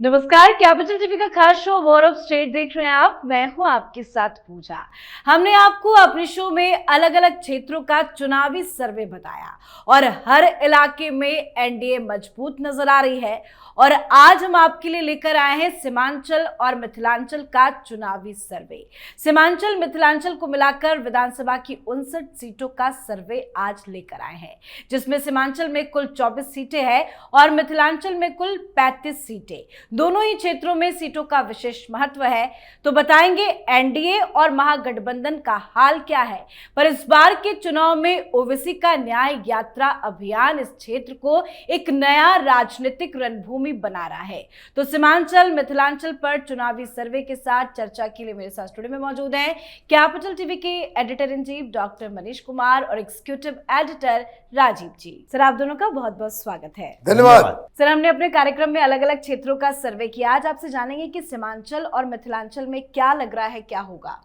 नमस्कार, capital TV का खास शो वॉर ऑफ स्टेट देख रहे हैं आप। मैं हूं आपके साथ पूजा। हमने आपको अपने शो में अलग अलग क्षेत्रों का चुनावी सर्वे बताया और हर इलाके में एनडीए मजबूत नजर आ रही है। और आज हम आपके लिए लेकर आए हैं सीमांचल और मिथिलांचल का चुनावी सर्वे। सीमांचल मिथिलांचल को मिलाकर विधानसभा की 59 सीटों का सर्वे आज लेकर आए हैं, जिसमें सीमांचल में कुल 24 सीटें हैं और मिथिलांचल में कुल 35 सीटें। दोनों ही क्षेत्रों में सीटों का विशेष महत्व है। तो बताएंगे एनडीए और महागठबंधन का हाल क्या है। पर इस बार के चुनाव में ओवैसी का न्याय यात्रा अभियान इस क्षेत्र को एक नया राजनीतिक रणभूमि बना रहा है। तो सीमांचल मिथिलांचल पर चुनावी सर्वे के साथ चर्चा के लिए मेरे साथ स्टूडियो में मौजूद हैं कैपिटल टीवी के editor in chief doctor Manish Kumar और एग्जीक्यूटिव एडिटर राजीव जी। सर, आप दोनों का बहुत बहुत स्वागत है। धन्यवाद। सर, हमने अपने कार्यक्रम में अलग अलग क्षेत्रों का सर्वे किया। आज आपसे जानेंगे कि सीमांचल और मिथिलांचल में क्या लग रहा है, क्या होगा।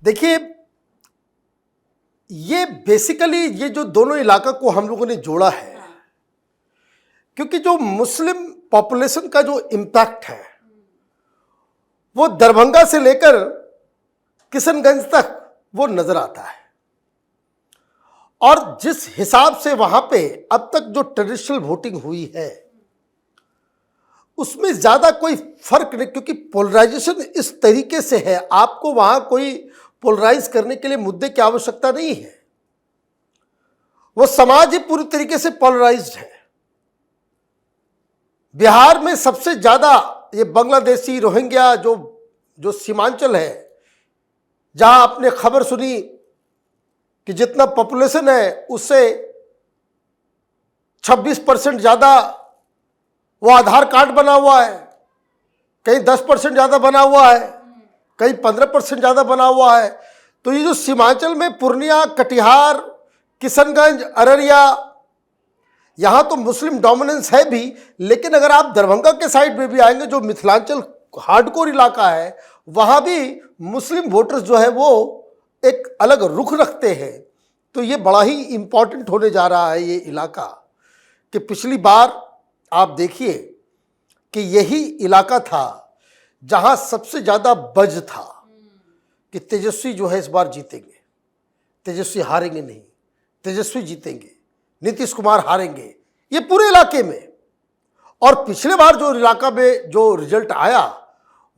देखिए, ये बेसिकली ये जो दोनों इलाका को हम लोगों ने जोड़ा है, क्योंकि जो मुस्लिम पॉपुलेशन का जो इम्पैक्ट है वो दरभंगा से लेकर किशनगंज तक वो नजर आता है। और जिस हिसाब से वहां पे अब तक जो ट्रेडिशनल वोटिंग हुई है उसमें ज्यादा कोई फर्क नहीं, क्योंकि पोलराइजेशन इस तरीके से है, आपको वहां कोई पोलराइज करने के लिए मुद्दे की आवश्यकता नहीं है। वो समाज ही पूरी तरीके से पोलराइज्ड है। बिहार में सबसे ज्यादा ये बांग्लादेशी रोहिंग्या जो सीमांचल है, जहां आपने खबर सुनी कि जितना पॉपुलेशन है उससे 26% ज्यादा वो आधार कार्ड बना हुआ है, कहीं 10% ज़्यादा बना हुआ है, कहीं 15% ज़्यादा बना हुआ है। तो ये जो सीमांचल में पूर्णिया, कटिहार, किशनगंज, अररिया, यहाँ तो मुस्लिम डोमिनेंस है भी, लेकिन अगर आप दरभंगा के साइड में भी आएंगे, जो मिथिलांचल हार्डकोर इलाका है, वहाँ भी मुस्लिम वोटर्स जो है वो एक अलग रुख रखते हैं। तो ये बड़ा ही इम्पॉर्टेंट होने जा रहा है ये इलाका, कि पिछली बार आप देखिए कि यही इलाका था जहां सबसे ज्यादा बज था कि तेजस्वी जो है इस बार जीतेंगे, तेजस्वी हारेंगे नहीं, तेजस्वी जीतेंगे, नीतीश कुमार हारेंगे, ये पूरे इलाके में। और पिछले बार जो इलाका में जो रिजल्ट आया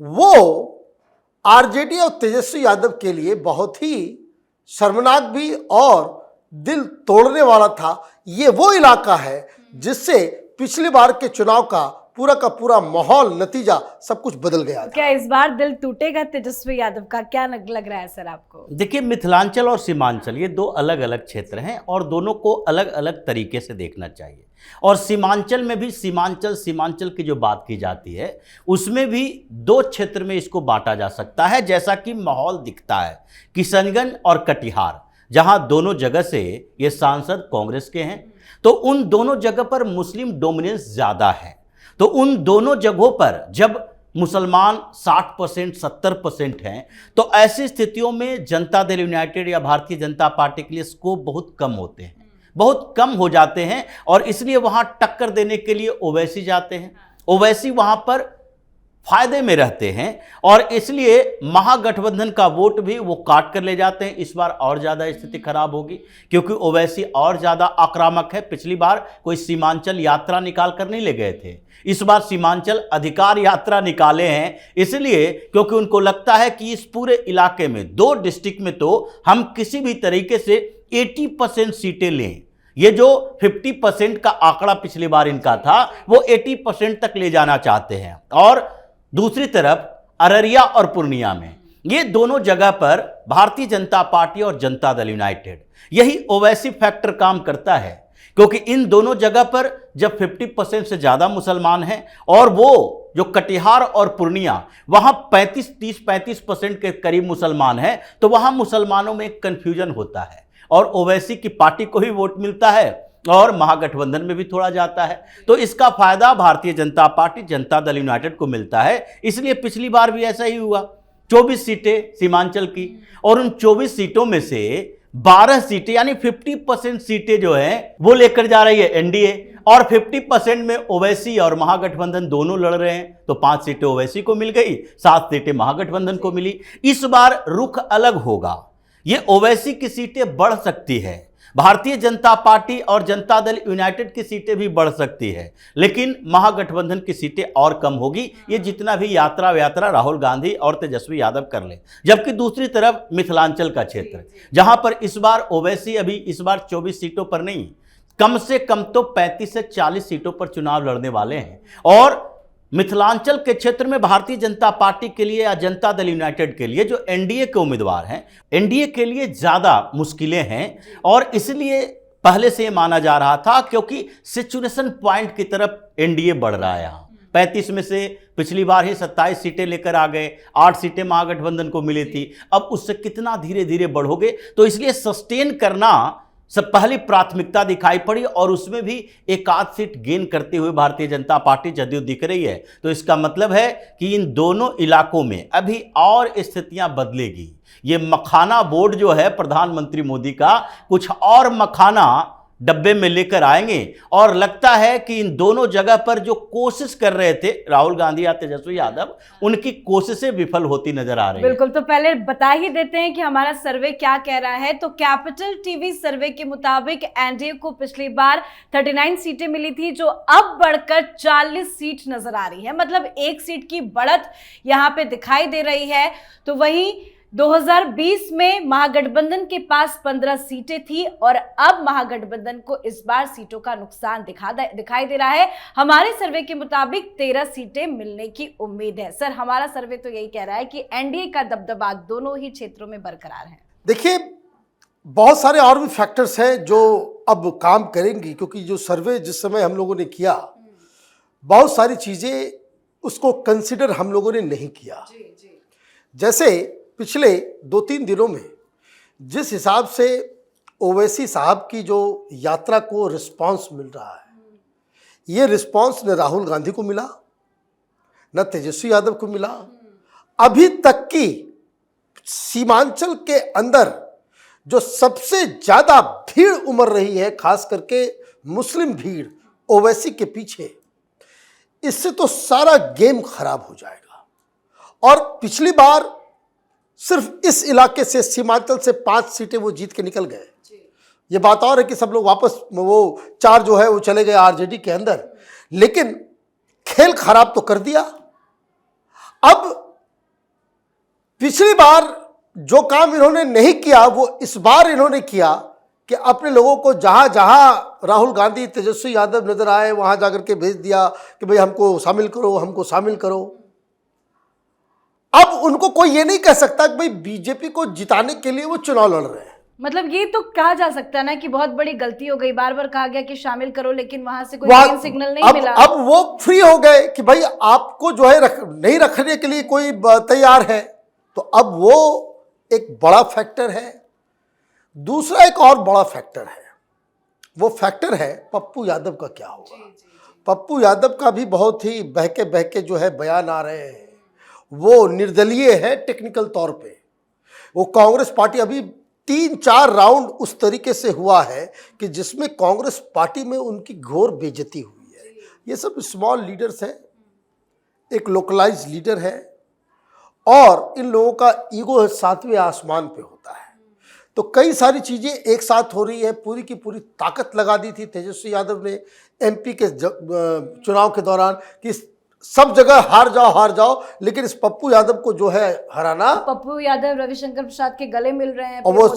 वो आरजेडी और तेजस्वी यादव के लिए बहुत ही शर्मनाक भी और दिल तोड़ने वाला था। ये वो इलाका है जिससे पिछली बार के चुनाव का पूरा माहौल, नतीजा सब कुछ बदल गया था। क्या इस बार दिल टूटेगा तेजस्वी यादव का, क्या लग रहा है सर आपको? देखिए, मिथिलांचल और सीमांचल ये दो अलग अलग क्षेत्र हैं और दोनों को अलग अलग तरीके से देखना चाहिए। और सीमांचल में भी सीमांचल की जो बात की जाती है उसमें भी दो क्षेत्र में इसको बांटा जा सकता है, जैसा कि माहौल दिखता है। किशनगंज और कटिहार, जहां दोनों जगह से ये सांसद कांग्रेस के हैं, तो उन दोनों जगह पर मुस्लिम डोमिनेंस ज़्यादा है। तो उन दोनों जगहों पर जब मुसलमान 60% 70% हैं, तो ऐसी स्थितियों में जनता दल यूनाइटेड या भारतीय जनता पार्टी के लिए स्कोप बहुत कम होते हैं, बहुत कम हो जाते हैं। और इसलिए वहाँ टक्कर देने के लिए ओवैसी जाते हैं। ओवैसी वहाँ पर फायदे में रहते हैं और इसलिए महागठबंधन का वोट भी वो काट कर ले जाते हैं। इस बार और ज़्यादा स्थिति खराब होगी, क्योंकि ओवैसी और ज़्यादा आक्रामक है। पिछली बार कोई सीमांचल यात्रा निकाल कर नहीं ले गए थे, इस बार सीमांचल अधिकार यात्रा निकाले हैं, इसलिए क्योंकि उनको लगता है कि इस पूरे इलाके में, दो डिस्ट्रिक्ट में तो हम किसी भी तरीके से 80% सीटें लें। ये जो 50% का आंकड़ा पिछली बार इनका था वो 80% तक ले जाना चाहते हैं। और दूसरी तरफ अररिया और पूर्णिया में, ये दोनों जगह पर भारतीय जनता पार्टी और जनता दल यूनाइटेड, यही ओवैसी फैक्टर काम करता है, क्योंकि इन दोनों जगह पर जब 50% से ज़्यादा मुसलमान हैं और वो जो कटिहार और पूर्णिया वहाँ 35% के करीब मुसलमान हैं, तो वहाँ मुसलमानों में एक कन्फ्यूजन होता है और ओवैसी की पार्टी को ही वोट मिलता है और महागठबंधन में भी थोड़ा जाता है। तो इसका फायदा भारतीय जनता पार्टी, जनता दल यूनाइटेड को मिलता है। इसलिए पिछली बार भी ऐसा ही हुआ, 24 सीटें सीमांचल की, और उन 24 सीटों में से 12 सीटें यानी 50% सीटें जो हैं वो लेकर जा रही है एनडीए, और 50% में ओवैसी और महागठबंधन दोनों लड़ रहे हैं। तो 5 सीटें ओवैसी को मिल गई, 7 सीटें महागठबंधन को मिली। इस बार रुख अलग होगा, ये ओवैसी की सीटें बढ़ सकती है, भारतीय जनता पार्टी और जनता दल यूनाइटेड की सीटें भी बढ़ सकती है, लेकिन महागठबंधन की सीटें और कम होगी। ये जितना भी यात्रा राहुल गांधी और तेजस्वी यादव कर ले। जबकि दूसरी तरफ मिथिलांचल का क्षेत्र, जहां पर इस बार ओवैसी अभी इस बार 24 सीटों पर नहीं, कम से कम तो 35 से 40 सीटों पर चुनाव लड़ने वाले हैं। और मिथिलांचल के क्षेत्र में भारतीय जनता पार्टी के लिए या जनता दल यूनाइटेड के लिए जो एनडीए के उम्मीदवार हैं, एनडीए के लिए ज्यादा मुश्किलें हैं। और इसलिए पहले से ये माना जा रहा था, क्योंकि सिचुएशन पॉइंट की तरफ एनडीए बढ़ रहा है। यहाँ 35 में से पिछली बार ही 27 सीटें लेकर आ गए, 8 सीटें महागठबंधन को मिली थी, अब उससे कितना धीरे धीरे बढ़ोगे। तो इसलिए सस्टेन करना सब पहली प्राथमिकता दिखाई पड़ी, और उसमें भी एक आध सीट गेन करते हुए भारतीय जनता पार्टी जदयू दिख रही है। तो इसका मतलब है कि इन दोनों इलाकों में अभी और स्थितियां बदलेगी। ये मखाना बोर्ड जो है प्रधानमंत्री मोदी का, कुछ और मखाना डब्बे में लेकर आएंगे, और लगता है कि इन दोनों जगह पर जो कोशिश कर रहे थे राहुल गांधी या तेजस्वी यादव, उनकी कोशिशें विफल होती नजर आ रही है। बिल्कुल, तो पहले बता ही देते हैं कि हमारा सर्वे क्या कह रहा है। तो कैपिटल टीवी सर्वे के मुताबिक एनडीए को पिछली बार 39 सीटें मिली थी, जो अब बढ़कर 40 सीट नजर आ रही है। मतलब 1 सीट की बढ़त यहां पे दिखाई दे रही है। तो वहीं 2020 में महागठबंधन के पास 15 सीटें थी, और अब महागठबंधन को इस बार सीटों का नुकसान दिखाई दे रहा है। हमारे सर्वे के मुताबिक 13 सीटें मिलने की उम्मीद है। सर, हमारा सर्वे तो यही कह रहा है कि एनडीए का दबदबा दोनों ही क्षेत्रों में बरकरार है। देखिए, बहुत सारे और भी फैक्टर्स हैं जो अब काम करेंगी, क्योंकि जो सर्वे जिस समय हम लोगों ने किया, बहुत सारी चीजें उसको कंसिडर हम लोगों ने नहीं किया। जैसे पिछले 2-3 दिनों में जिस हिसाब से ओवैसी साहब की जो यात्रा को रिस्पांस मिल रहा है, ये रिस्पांस न राहुल गांधी को मिला, न तेजस्वी यादव को मिला। अभी तक की सीमांचल के अंदर जो सबसे ज्यादा भीड़ उमड़ रही है, खास करके मुस्लिम भीड़ ओवैसी के पीछे, इससे तो सारा गेम खराब हो जाएगा। और पिछली बार सिर्फ इस इलाके से, सीमांचल से 5 सीटें वो जीत के निकल गए। ये बात और है कि सब लोग वापस वो 4 जो है वो चले गए आरजेडी के अंदर, लेकिन खेल खराब तो कर दिया। अब पिछली बार जो काम इन्होंने नहीं किया, वो इस बार इन्होंने किया कि अपने लोगों को जहां जहां राहुल गांधी, तेजस्वी यादव नजर आए, वहां जाकर के भेज दिया कि भाई हमको शामिल करो, हमको शामिल करो। अब उनको कोई ये नहीं कह सकता कि भाई बीजेपी को जिताने के लिए वो चुनाव लड़ रहे हैं। मतलब ये तो कहा जा सकता है ना कि बहुत बड़ी गलती हो गई। बार बार कहा गया कि शामिल करो, लेकिन वहां से कोई ग्रीन सिग्नल नहीं मिला। अब वो फ्री हो गए कि भाई आपको जो है नहीं रखने के लिए कोई तैयार है। तो अब वो एक बड़ा फैक्टर है। दूसरा एक और बड़ा फैक्टर है, वो फैक्टर है पप्पू यादव का क्या होगा। पप्पू यादव का भी बहुत ही बहके जो है बयान आ रहे हैं। वो निर्दलीय है टेक्निकल तौर पे। वो कांग्रेस पार्टी अभी 3-4 राउंड उस तरीके से हुआ है कि जिसमें कांग्रेस पार्टी में उनकी घोर बेइज्जती हुई है। ये सब स्मॉल लीडर्स हैं, एक लोकलाइज लीडर है, और इन लोगों का ईगो 7वें आसमान पे होता है। तो कई सारी चीज़ें एक साथ हो रही है। पूरी की पूरी ताकत लगा दी थी तेजस्वी यादव ने एमपी के चुनाव के दौरान कि सब जगह हार जाओ, लेकिन इस पप्पू यादव को जो है हराना। पप्पू यादव रविशंकर प्रसाद के गले मिल रहे हैं, और वो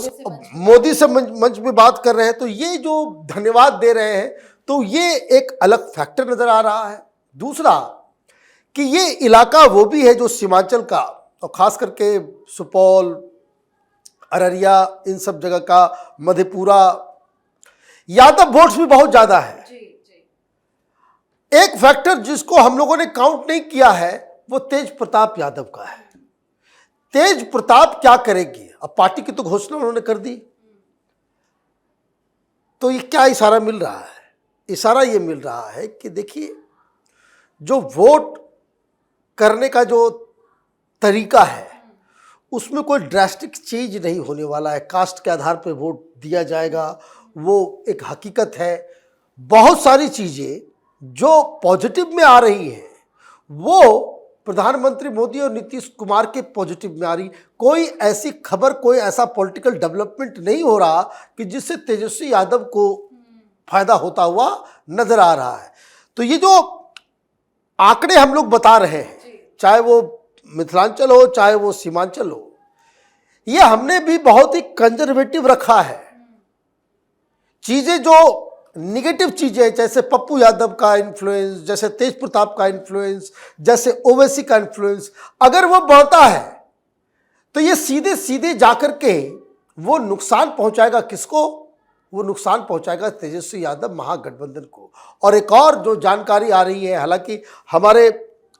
मोदी से मंच में बात कर रहे हैं, तो ये जो धन्यवाद दे रहे हैं, तो ये एक अलग फैक्टर नजर आ रहा है। दूसरा कि ये इलाका वो भी है जो सीमांचल का, और खास करके सुपौल, अररिया, इन सब जगह का, मधेपुरा, यादव वोट्स भी बहुत ज्यादा है। एक फैक्टर जिसको हम लोगों ने काउंट नहीं किया है, वो तेज प्रताप यादव का है। तेज प्रताप क्या करेगी? अब पार्टी की तो घोषणा उन्होंने कर दी, तो ये क्या इशारा मिल रहा है? इशारा ये मिल रहा है कि देखिए, जो वोट करने का जो तरीका है, उसमें कोई ड्रास्टिक चेंज नहीं होने वाला है। कास्ट के आधार पर वोट दिया जाएगा, वो एक हकीकत है। बहुत सारी चीज़ें जो पॉजिटिव में आ रही हैं वो प्रधानमंत्री मोदी और नीतीश कुमार के पॉजिटिव में आ रही। कोई ऐसी खबर, कोई ऐसा पॉलिटिकल डेवलपमेंट नहीं हो रहा कि जिससे तेजस्वी यादव को फायदा होता हुआ नजर आ रहा है। तो ये जो आंकड़े हम लोग बता रहे हैं, चाहे वो मिथिलांचल हो चाहे वो सीमांचल हो, ये हमने भी बहुत ही कंजर्वेटिव रखा है। चीजें जो निगेटिव चीजें, जैसे पप्पू यादव का इन्फ्लुएंस, जैसे तेज प्रताप का इन्फ्लुएंस, जैसे ओवैसी का इन्फ्लुएंस, अगर वो बढ़ता है तो ये सीधे सीधे जाकर के वो नुकसान पहुंचाएगा किसको? वो नुकसान पहुंचाएगा तेजस्वी यादव महागठबंधन को। और एक और जो जानकारी आ रही है, हालांकि हमारे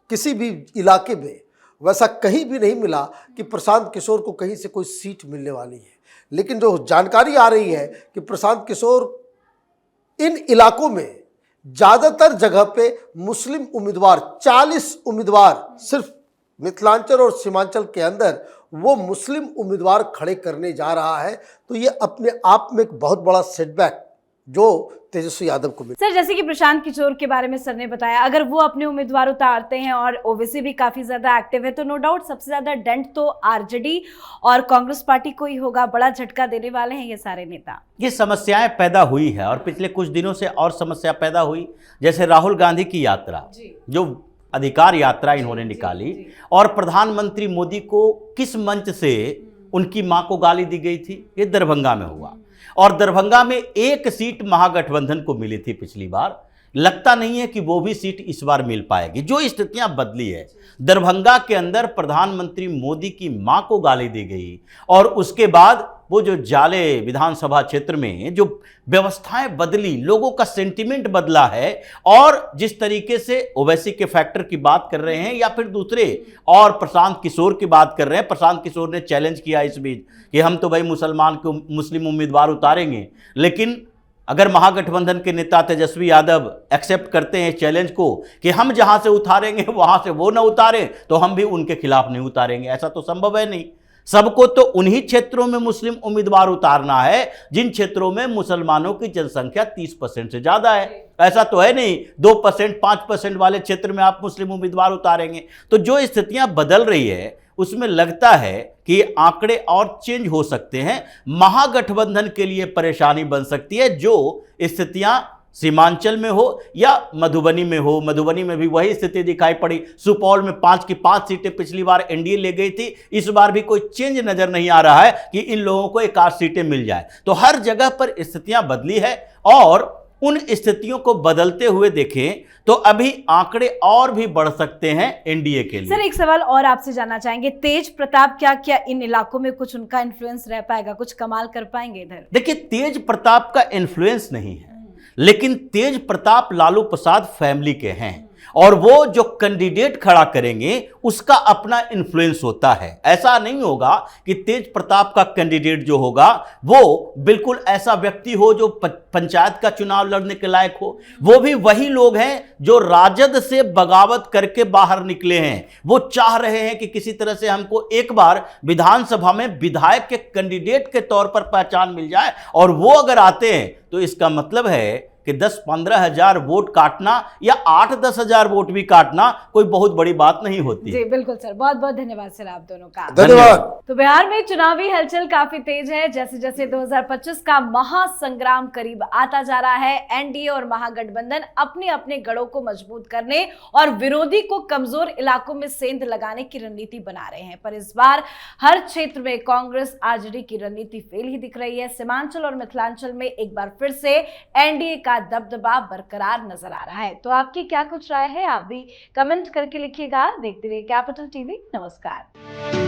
किसी भी इलाके में वैसा कहीं भी नहीं मिला कि प्रशांत किशोर को कहीं से कोई सीट मिलने वाली है, लेकिन जो जानकारी आ रही है कि प्रशांत किशोर इन इलाकों में ज़्यादातर जगह पे मुस्लिम उम्मीदवार, 40 उम्मीदवार सिर्फ मिथिलांचल और सीमांचल के अंदर वो मुस्लिम उम्मीदवार खड़े करने जा रहा है। तो ये अपने आप में एक बहुत बड़ा सेटबैक जो तेजस्वी यादव को मिला। सर, जैसे कि प्रशांत किशोर के बारे में सर ने बताया, अगर वो अपने उम्मीदवार उतारते हैं और ओवैसी भी काफी ज्यादा एक्टिव है, तो नो डाउट सबसे ज्यादा डेंट तो आरजेडी और कांग्रेस पार्टी को ही होगा। बड़ा झटका देने वाले हैं ये सारे नेता। ये समस्याएं पैदा हुई है और पिछले कुछ दिनों से और समस्या पैदा हुई। जैसे राहुल गांधी की यात्रा, जो अधिकार यात्रा इन्होंने निकाली, और प्रधानमंत्री मोदी को किस मंच से उनकी मां को गाली दी गई थी, ये दरभंगा में हुआ। और दरभंगा में एक सीट महागठबंधन को मिली थी पिछली बार। लगता नहीं है कि वो भी सीट इस बार मिल पाएगी। जो स्थितियां बदली है, दरभंगा के अंदर प्रधानमंत्री मोदी की मां को गाली दी गई, और उसके बाद वो जो जाले विधानसभा क्षेत्र में जो व्यवस्थाएं बदली, लोगों का सेंटिमेंट बदला है। और जिस तरीके से ओवैसी के फैक्टर की बात कर रहे हैं या फिर दूसरे, और प्रशांत किशोर की बात कर रहे हैं। प्रशांत किशोर ने चैलेंज किया इस बीच कि हम तो भाई मुस्लिम उम्मीदवार उतारेंगे, लेकिन अगर महागठबंधन के नेता तेजस्वी यादव एक्सेप्ट करते हैं चैलेंज को कि हम जहां से उतारेंगे वहां से वो ना उतारें, तो हम भी उनके खिलाफ नहीं उतारेंगे, ऐसा तो संभव है नहीं। सबको तो उन्हीं क्षेत्रों में मुस्लिम उम्मीदवार उतारना है जिन क्षेत्रों में मुसलमानों की जनसंख्या 30% से ज्यादा है। ऐसा तो है नहीं 2%, 5% वाले क्षेत्र में आप मुस्लिम उम्मीदवार उतारेंगे। तो जो स्थितियां बदल रही है उसमें लगता है कि आंकड़े और चेंज हो सकते हैं। महागठबंधन के लिए परेशानी बन सकती है जो स्थितियां सीमांचल में हो या मधुबनी में हो। मधुबनी में भी वही स्थिति दिखाई पड़ी। सुपौल में 5 की 5 सीटें पिछली बार एनडीए ले गई थी, इस बार भी कोई चेंज नजर नहीं आ रहा है कि इन लोगों को 1 आध सीटें मिल जाए। तो हर जगह पर स्थितियां बदली है, और उन स्थितियों को बदलते हुए देखें तो अभी आंकड़े और भी बढ़ सकते हैं एनडीए के लिए। सर, एक सवाल और आपसे जानना चाहेंगे, तेज प्रताप क्या इन इलाकों में कुछ उनका इन्फ्लुएंस रह पाएगा, कुछ कमाल कर पाएंगे इधर? देखिए, तेज प्रताप का इन्फ्लुएंस नहीं है, लेकिन तेज प्रताप लालू प्रसाद फैमिली के हैं, और वो जो कैंडिडेट खड़ा करेंगे उसका अपना इन्फ्लुएंस होता है। ऐसा नहीं होगा कि तेज प्रताप का कैंडिडेट जो होगा वो बिल्कुल ऐसा व्यक्ति हो जो पंचायत का चुनाव लड़ने के लायक हो। वो भी वही लोग हैं जो राजद से बगावत करके बाहर निकले हैं। वो चाह रहे हैं कि किसी तरह से हमको एक बार विधानसभा में विधायक के कैंडिडेट के तौर पर पहचान मिल जाए, और वो अगर आते हैं तो इसका मतलब है कि 10-15 हजार वोट काटना या 8-10 हजार वोट भी काटना कोई बहुत बड़ी बात नहीं होती। जी बिल्कुल सर, बहुत बहुत धन्यवाद सर आप दोनों का। धन्यवाद। तो बिहार में चुनावी हलचल काफी तेज है। जैसे जैसे 2025 का महासंग्राम करीब आता जा रहा है, एनडीए और महागठबंधन अपने अपने गढ़ों को मजबूत करने और विरोधी को कमजोर इलाकों में सेंध लगाने की रणनीति बना रहे हैं। पर इस बार हर क्षेत्र में कांग्रेस आरजेडी की रणनीति फेल ही दिख रही है। सीमांचल और मिथिलांचल में एक बार फिर से एनडीए का दबदबा बरकरार नजर आ रहा है। तो आपकी क्या कुछ राय है, आप भी कमेंट करके लिखिएगा। देखते रहिए कैपिटल टीवी। नमस्कार।